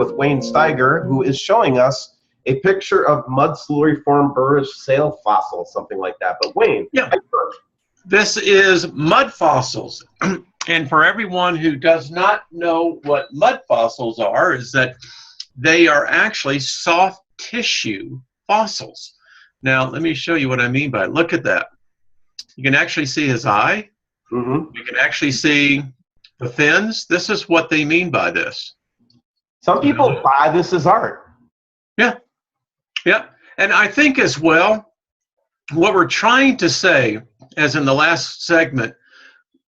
with Wayne Steiger, who is showing us a picture of mud slurry-formed Burridge shale fossils, something like that. But Wayne, yeah, this is mud fossils. And for everyone who does not know what mud fossils are, is that they are actually soft tissue fossils. Now, let me show you what I mean by it. Look at that. You can actually see his eye. Mm-hmm. You can actually see the fins. This is what they mean by this. Some people buy this as art. Yeah. Yeah. And I think as well, what we're trying to say, as in the last segment,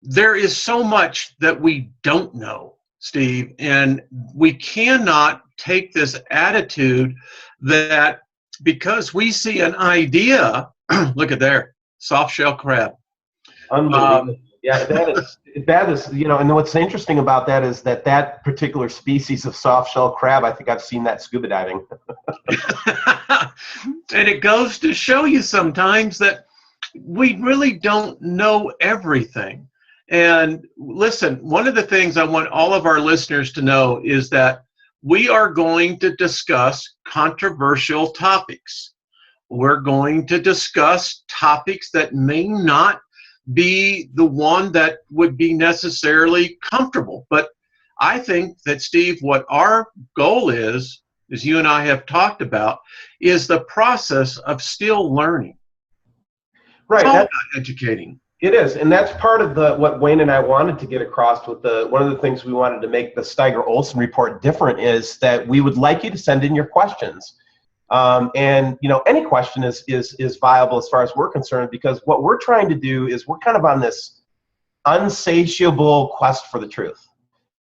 there is so much that we don't know, Steve, and we cannot take this attitude that because we see an idea, look at there, soft shell crab. Unbelievable. Yeah, that is, you know, and what's interesting about that is that that particular species of soft shell crab, I think I've seen that scuba diving. And it goes to show you sometimes that we really don't know everything. And listen, one of the things I want all of our listeners to know is that we are going to discuss controversial topics. We're going to discuss topics that may not be the one that would be necessarily comfortable. But I think that, Steve, what our goal is, as you and I have talked about, is the process of still learning. Right. It's all about educating. It is, and that's part of what Wayne and I wanted to get across with one of the things we wanted to make the Steiger-Olson report different is that we would like you to send in your questions. And you know, any question is viable as far as we're concerned, because what we're trying to do is we're kind of on this unsatiable quest for the truth.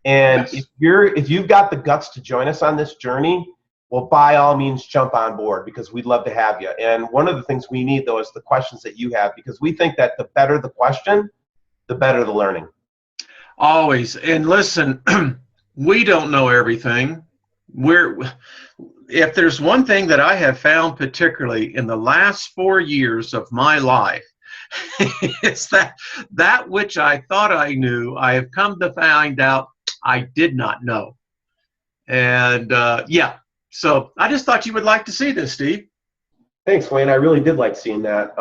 And Yes. if you've got the guts to join us on this journey, well, by all means, jump on board, because we'd love to have you. And one of the things we need, though, is the questions that you have, because we think that the better the question, the better the learning. Always. And listen, we don't know everything. If there's one thing that I have found, particularly in the last 4 years of my life, it's that which I thought I knew, I have come to find out I did not know. And yeah. So I just thought you would like to see this, Steve. Thanks, Wayne. I really did like seeing that.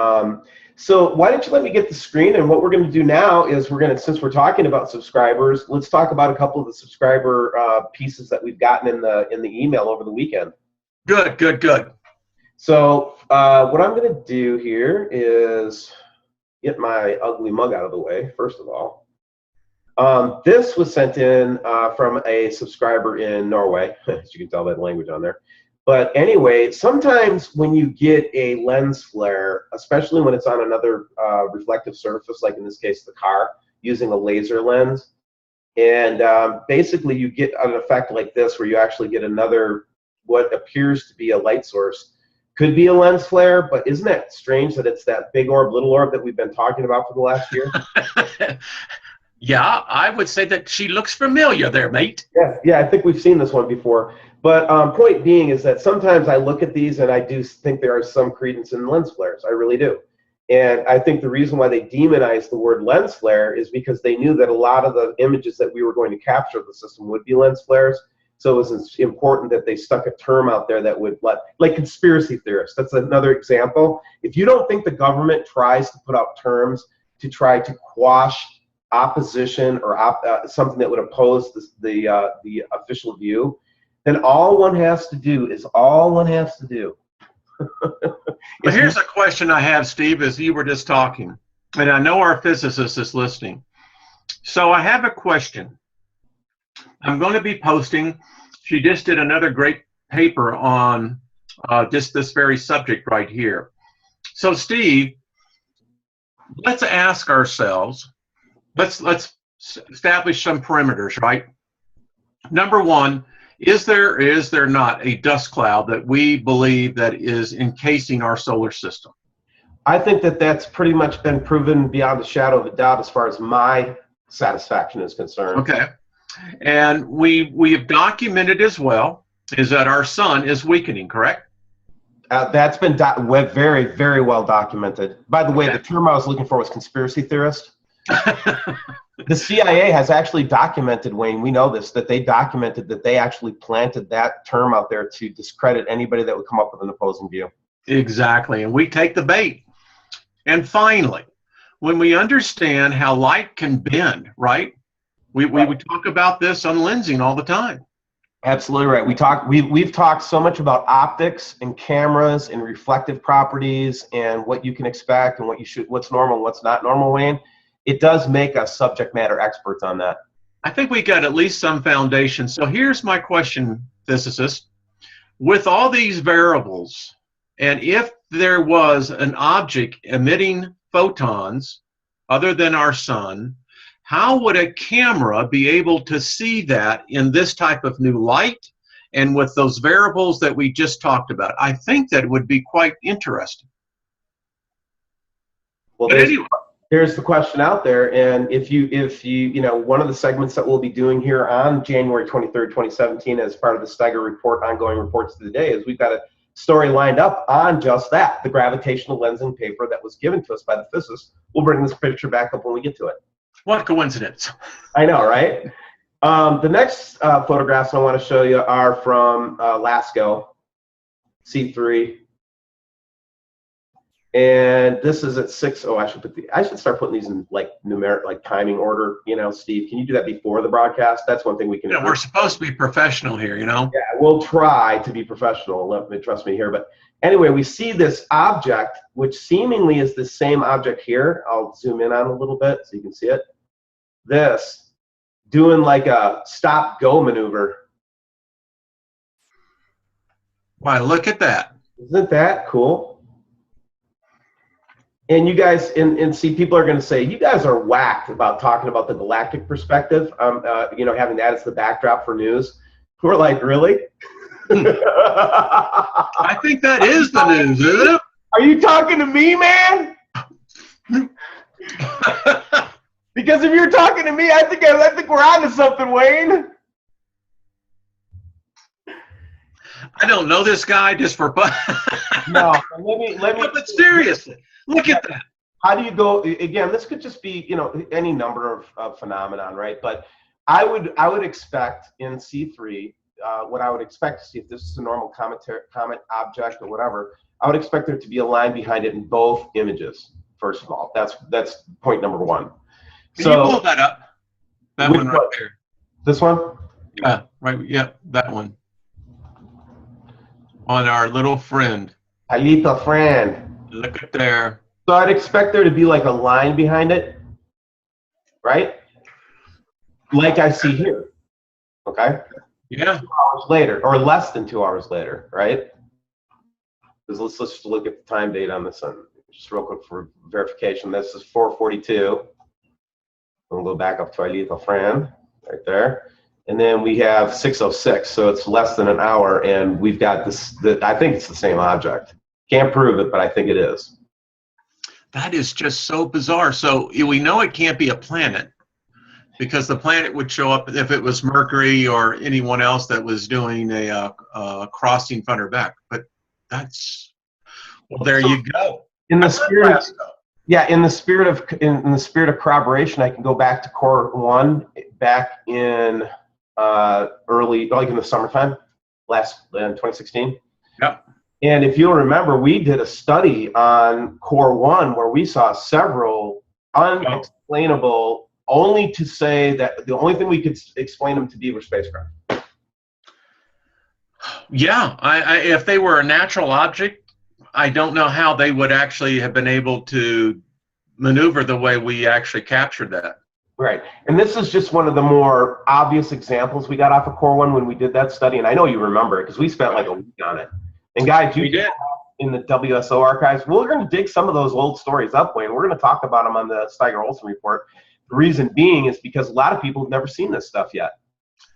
So why don't you let me get the screen? And what we're going to do now is since we're talking about subscribers, let's talk about a couple of the subscriber pieces that we've gotten in the email over the weekend. Good, good, good. So what I'm going to do here is get my ugly mug out of the way, first of all. This was sent in from a subscriber in Norway, as you can tell by the language on there. But anyway, sometimes when you get a lens flare, especially when it's on another reflective surface, like in this case the car, using a laser lens, and basically you get an effect like this where you actually get another, what appears to be a light source. Could be a lens flare, but isn't that strange that it's that big orb, little orb that we've been talking about for the last year? Yeah, I would say that she looks familiar there, mate. Yeah, I think we've seen this one before. But point being is that sometimes I look at these and I do think there are some credence in lens flares. I really do. And I think the reason why they demonized the word lens flare is because they knew that a lot of the images that we were going to capture of the system would be lens flares. So it was important that they stuck a term out there that would like conspiracy theorists. That's another example. If you don't think the government tries to put out terms to try to quash opposition or something that would oppose the official view, then all one has to do is But here's a question I have, Steve, as you were just talking, and I know our physicist is listening. So I have a question. I'm going to be posting. She just did another great paper on just this very subject right here. So Steve, let's ask ourselves, let's establish some perimeters, right? Number one, is there not a dust cloud that we believe that is encasing our solar system? I think that that's pretty much been proven beyond a shadow of a doubt as far as my satisfaction is concerned. Okay. And we have documented as well is that our sun is weakening, correct? That's been very, very well documented. By the way, the term I was looking for was conspiracy theorist. The CIA has actually documented, Wayne, we know this, that they documented that they actually planted that term out there to discredit anybody that would come up with an opposing view. Exactly, and we take the bait. And finally, when we understand how light can bend, right? We talk about this on lensing all the time. Absolutely right. We've talked so much about optics and cameras and reflective properties and what you can expect and what's normal and what's not normal, Wayne. It does make us subject matter experts on that. I think we got at least some foundation. So here's my question, physicist. With all these variables, and if there was an object emitting photons other than our sun, how would a camera be able to see that in this type of new light and with those variables that we just talked about? I think that would be quite interesting. Well, there's the question out there, and if you one of the segments that we'll be doing here on January 23rd, 2017, as part of the Steiger Report, ongoing reports of the day, is we've got a story lined up on just that, the gravitational lensing paper that was given to us by the physicists. We'll bring this picture back up when we get to it. What coincidence. I know, right? The next photographs I want to show you are from LASCO, C3. And this is at 6. Oh, I should start putting these in like numeric, like timing order. Steve, can you do that before the broadcast? That's one thing we can. We're supposed to be professional here, Yeah, we'll try to be professional. Trust me here. But anyway, we see this object, which seemingly is the same object here. I'll zoom in on a little bit so you can see it. This doing like a stop-go maneuver. Why, look at that. Isn't that cool? And you guys, and see, people are going to say, you guys are whacked about talking about the galactic perspective, having that as the backdrop for news. We're like, really? I think that is the news, isn't it? Are you talking to me, man? Because if you're talking to me, I think we're onto something, Wayne. I don't know this guy just for fun. No, let me. But seriously, look at that. How do you go? Again, this could just be any number of phenomenon, right? But I would expect in C3 what I would expect to see, if this is a normal comet object or whatever, I would expect there to be a line behind it in both images. First of all, that's point number one. Can you pull that up? That one right there. This one? Yeah, right. Yeah, that one. On our little friend. A little friend. Look at there. So I'd expect there to be like a line behind it, right? Like I see here. Okay? Yeah. 2 hours later, or less than 2 hours later, right? Because let's just look at the time date on this one. Just real quick for verification. This is 4:42. We'll go back up to our little friend right there. And then we have 6:06, so it's less than an hour, and we've got this, I think it's the same object. Can't prove it, but I think it is. That is just so bizarre. So we know it can't be a planet, because the planet would show up if it was Mercury or anyone else that was doing a crossing front or back. But that's, well, there you go. In the spirit of, yeah, in the spirit of corroboration, I can go back to Core 1 back in early, like in the summertime, in 2016. Yep. And if you'll remember, we did a study on Core 1 where we saw several unexplainable, only to say that the only thing we could explain them to be were spacecraft. Yeah, if they were a natural object, I don't know how they would actually have been able to maneuver the way we actually captured that. Right. And this is just one of the more obvious examples we got off of Core 1 when we did that study. And I know you remember it because we spent like a week on it. And guys, you did in the WSO archives. We're going to dig some of those old stories up, Wayne. We're going to talk about them on the Steiger-Olson report. The reason being is because a lot of people have never seen this stuff yet.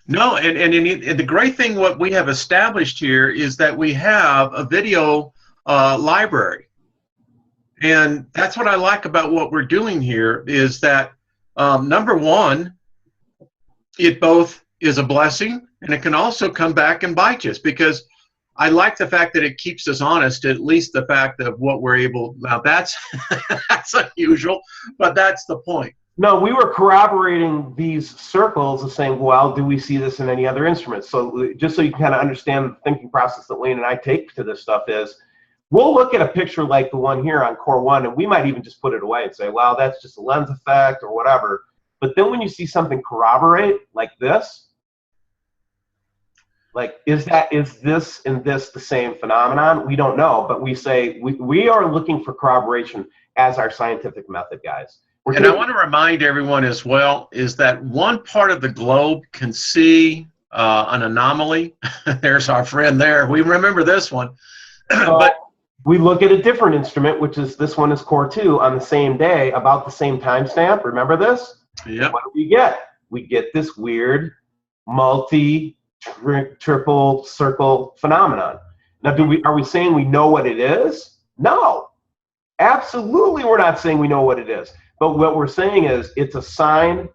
No, and the great thing what we have established here is that we have a video library. And that's what I like about what we're doing here is that, number one, it both is a blessing and it can also come back and bite us, because I like the fact that it keeps us honest, at least the fact of what we're able, now that's, that's unusual, but that's the point. No, we were corroborating these circles of saying, well, do we see this in any other instruments? So just so you can kind of understand the thinking process that Wayne and I take to this stuff is, we'll look at a picture like the one here on Core 1, and we might even just put it away and say, well, that's just a lens effect or whatever. But then when you see something corroborate like this, like, is this and this the same phenomenon? We don't know, but we say we are looking for corroboration as our scientific method, guys. And I want to remind everyone as well is that one part of the globe can see an anomaly. There's our friend there. We remember this one. But we look at a different instrument, which is this one is Core 2 on the same day, about the same timestamp. Remember this? Yep. What do we get? We get this weird triple circle phenomenon. Now, are we saying we know what it is? No. Absolutely, we're not saying we know what it is. But what we're saying is it's a sign.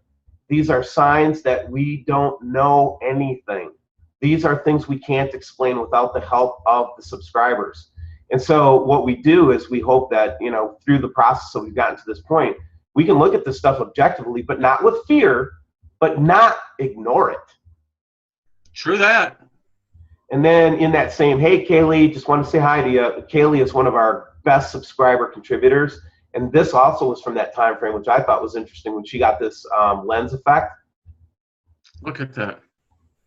These are signs that we don't know anything. These are things we can't explain without the help of the subscribers. And so what we do is we hope that, you know, through the process that we've gotten to this point, we can look at this stuff objectively, but not with fear, but not ignore it. True that. And then in that same, hey, Kaylee, just want to say hi to you. Kaylee is one of our best subscriber contributors. And this also was from that time frame, which I thought was interesting when she got this lens effect. Look at that.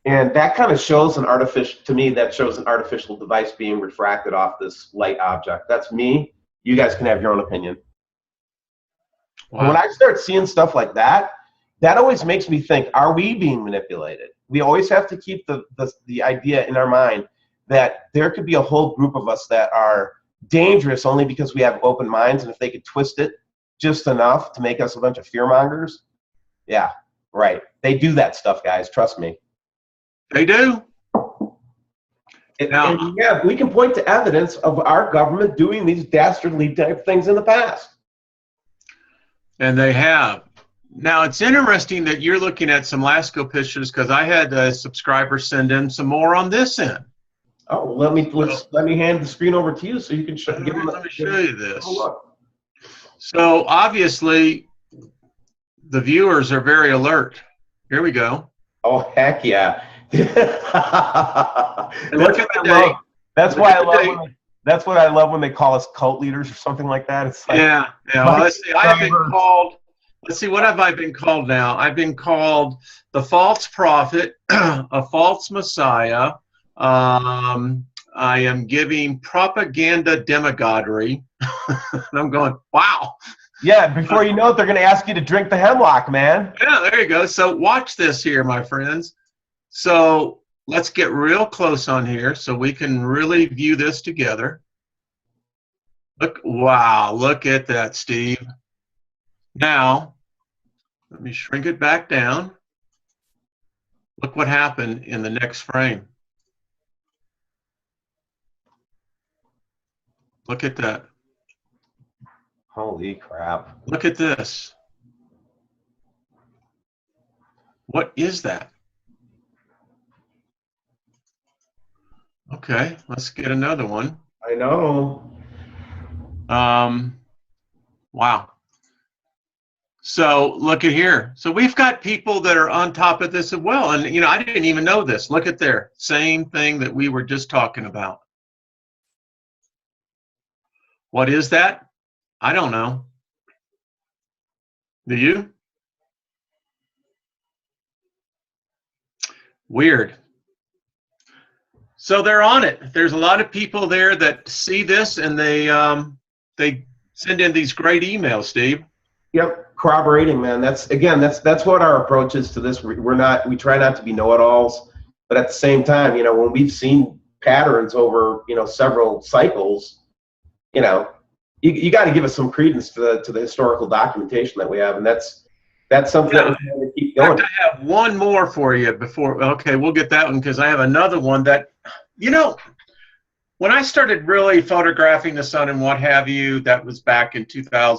And that kind of shows an artificial, to me, that shows an artificial device being refracted off this light object. That's me. You guys can have your own opinion. Wow. When I start seeing stuff like that, that always makes me think, are we being manipulated? We always have to keep the idea in our mind that there could be a whole group of us that are dangerous only because we have open minds, and if they could twist it just enough to make us a bunch of fearmongers, yeah, right. They do that stuff, guys. Trust me. They do. And yeah, we can point to evidence of our government doing these dastardly type things in the past. And they have. Now, it's interesting that you're looking at some LASCO pictures because I had a subscriber send in some more on this end. Oh, let me hand the screen over to you so you can show. Let me show you this. So obviously, the viewers are very alert. Here we go. Oh, heck yeah! Look at the date. That's why I love. That's what I love when they call us cult leaders or something like that. It's like, yeah. Well, let's see. I've been called. Let's see. What have I been called now? I've been called the false prophet, a false messiah. I am giving propaganda demagoguery. And I'm going, wow. Yeah, before you know it, they're going to ask you to drink the hemlock, man. Yeah, there you go. So watch this here, my friends. So let's get real close on here so we can really view this together. Look, wow, look at that, Steve. Now, let me shrink it back down. Look what happened in the next frame. Look at that. Holy crap. Look at this. What is that? Okay, let's get another one. I know. Wow. So look at here. So we've got people that are on top of this as well. And, you know, I didn't even know this. Look at there. Same thing that we were just talking about. What is that? I don't know. Do you? Weird. So they're on it. There's a lot of people there that see this, and they send in these great emails, Steve. Yep, corroborating, man. That's what our approach is to this. We try not to be know-it-alls, but at the same time, you know, when we've seen patterns over, you know, several cycles, you know, you got to give us some credence to the historical documentation that we have, and that's something that we're going to keep going. In fact, I have one more for you before. Okay, we'll get that one because I have another one that, you know, when I started really photographing the sun and what have you, that was back in 2000.